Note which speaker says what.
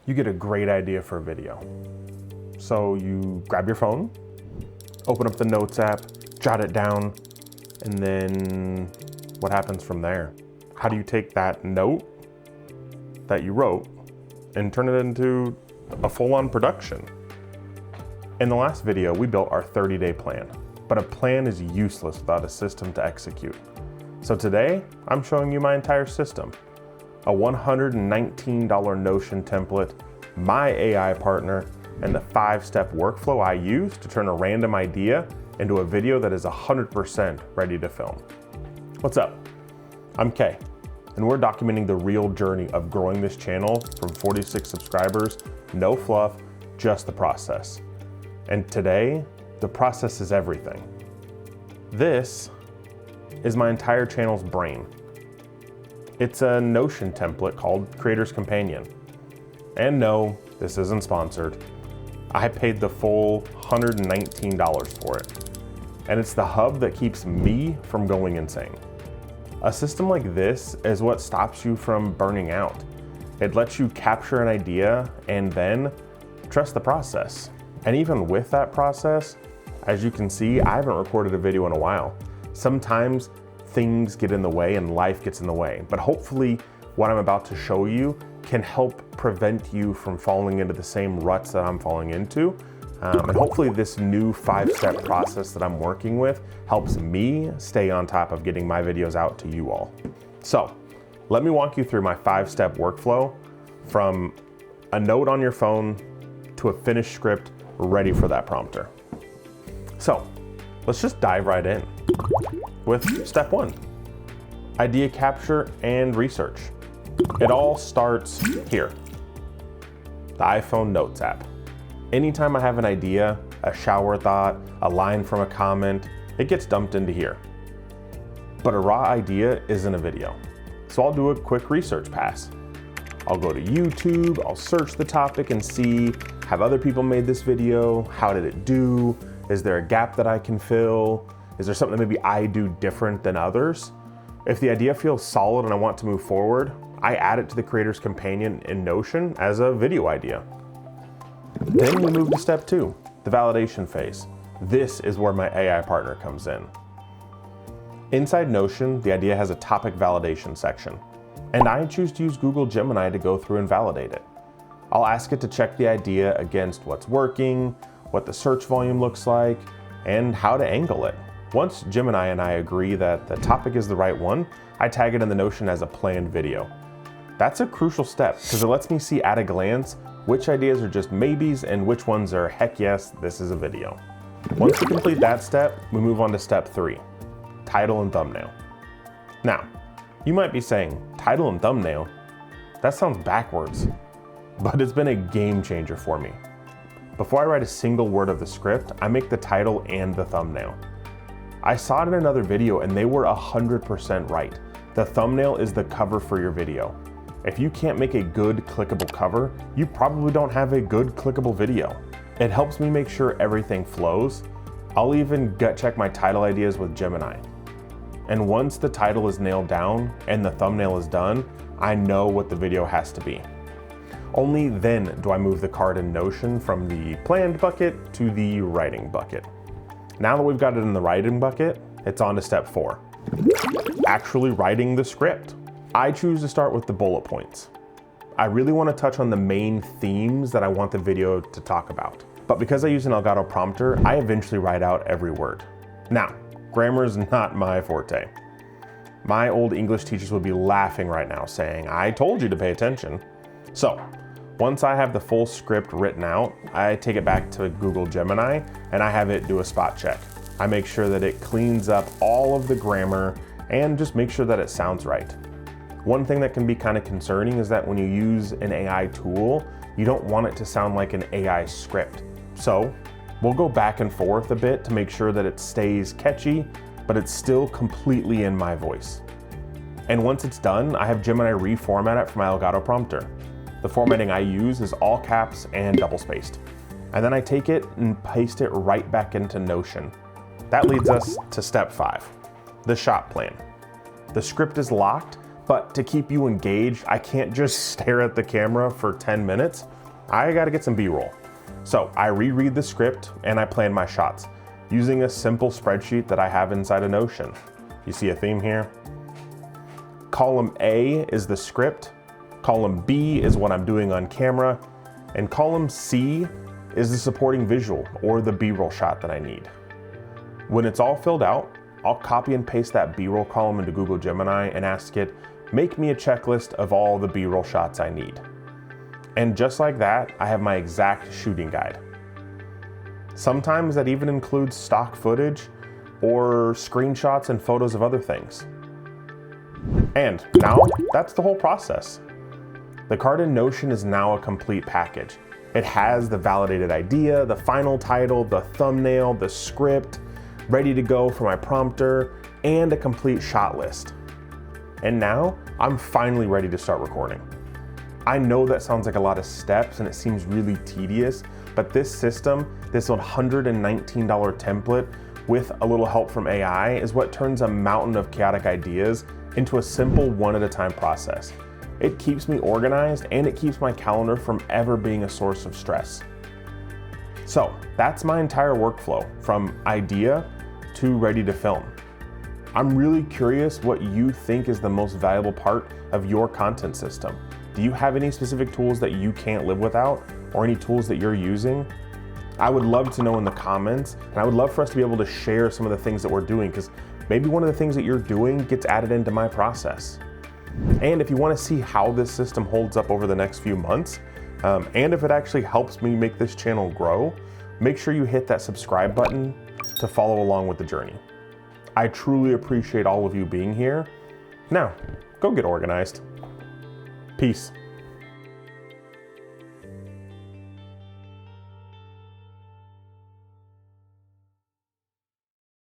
Speaker 1: you get a great idea for a video. So you grab your phone, open up the Notes app, jot it down, and then what happens from there? How do you take that note that you wrote and turn it into a full-on production? In the last video, we built our 30-day plan, but a plan is useless without a system to execute. So today, I'm showing you my entire system. A $119 Notion template, my AI partner, and the 5-step workflow I use to turn a random idea into a video that is 100% ready to film. What's up? I'm Kay, and we're documenting the real journey of growing this channel from 46 subscribers, no fluff, just the process. And today, the process is everything. This is my entire channel's brain. It's a Notion template called Creator's Companion. And no, this isn't sponsored. I paid the full $119 for it. And it's the hub that keeps me from going insane. A system like this is what stops you from burning out. It lets you capture an idea and then trust the process. And even with that process, as you can see, I haven't recorded a video in a while. Sometimes things get in the way and life gets in the way, but hopefully what I'm about to show you can help prevent you from falling into the same ruts that I'm falling into. And hopefully this new 5-step process that I'm working with helps me stay on top of getting my videos out to you all. So let me walk you through my 5-step workflow from a note on your phone to a finished script ready for that prompter. So let's just dive right in with step 1, idea capture and research. It all starts here, the iPhone Notes app. Anytime I have an idea, a shower thought, a line from a comment, it gets dumped into here. But a raw idea isn't a video. So I'll do a quick research pass. I'll go to YouTube, I'll search the topic and see, have other people made this video? How did it do? Is there a gap that I can fill? Is there something that maybe I do different than others? If the idea feels solid and I want to move forward, I add it to the Creator's Companion in Notion as a video idea. Then we move to step 2, the validation phase. This is where my AI partner comes in. Inside Notion, the idea has a topic validation section, and I choose to use Google Gemini to go through and validate it. I'll ask it to check the idea against what's working, what the search volume looks like, and how to angle it. Once Gemini and I agree that the topic is the right one, I tag it in the Notion as a planned video. That's a crucial step because it lets me see at a glance which ideas are just maybes and which ones are heck yes, this is a video. Once we complete that step, we move on to step 3, title and thumbnail. Now, you might be saying, title and thumbnail? That sounds backwards, but it's been a game changer for me. Before I write a single word of the script, I make the title and the thumbnail. I saw it in another video and they were 100% right. The thumbnail is the cover for your video. If you can't make a good clickable cover, you probably don't have a good clickable video. It helps me make sure everything flows. I'll even gut check my title ideas with Gemini. And once the title is nailed down and the thumbnail is done, I know what the video has to be. Only then do I move the card in Notion from the planned bucket to the writing bucket. Now that we've got it in the writing bucket, it's on to step 4, actually writing the script. I choose to start with the bullet points. I really want to touch on the main themes that I want the video to talk about. But because I use an Elgato prompter, I eventually write out every word. Now, grammar is not my forte. My old English teachers would be laughing right now saying, I told you to pay attention. So, once I have the full script written out, I take it back to Google Gemini and I have it do a spot check. I make sure that it cleans up all of the grammar and just make sure that it sounds right. One thing that can be kind of concerning is that when you use an AI tool, you don't want it to sound like an AI script. So we'll go back and forth a bit to make sure that it stays catchy, but it's still completely in my voice. And once it's done, I have Gemini reformat it for my Elgato prompter. The formatting I use is all caps and double spaced. And then I take it and paste it right back into Notion. That leads us to step 5, the shot plan. The script is locked, But to keep you engaged, I can't just stare at the camera for 10 minutes. I gotta get some B-roll. So I reread the script and I plan my shots using a simple spreadsheet that I have inside of Notion. You see a theme here? Column A is the script, column B is what I'm doing on camera, and column C is the supporting visual or the B-roll shot that I need. When it's all filled out, I'll copy and paste that B-roll column into Google Gemini and ask it, make me a checklist of all the B-roll shots I need. And just like that, I have my exact shooting guide. Sometimes that even includes stock footage or screenshots and photos of other things. And now that's the whole process. The card in Notion is now a complete package. It has the validated idea, the final title, the thumbnail, the script, ready to go for my prompter, and a complete shot list. And now I'm finally ready to start recording. I know that sounds like a lot of steps and it seems really tedious, but this system, this $119 template with a little help from AI is what turns a mountain of chaotic ideas into a simple one-at-a-time process. It keeps me organized and it keeps my calendar from ever being a source of stress. So that's my entire workflow from idea to ready to film. I'm really curious what you think is the most valuable part of your content system. Do you have any specific tools that you can't live without or any tools that you're using? I would love to know in the comments, and I would love for us to be able to share some of the things that we're doing, because maybe one of the things that you're doing gets added into my process. And if you want to see how this system holds up over the next few months, and if it actually helps me make this channel grow, make sure you hit that subscribe button to follow along with the journey. I truly appreciate all of you being here. Now, go get organized. Peace.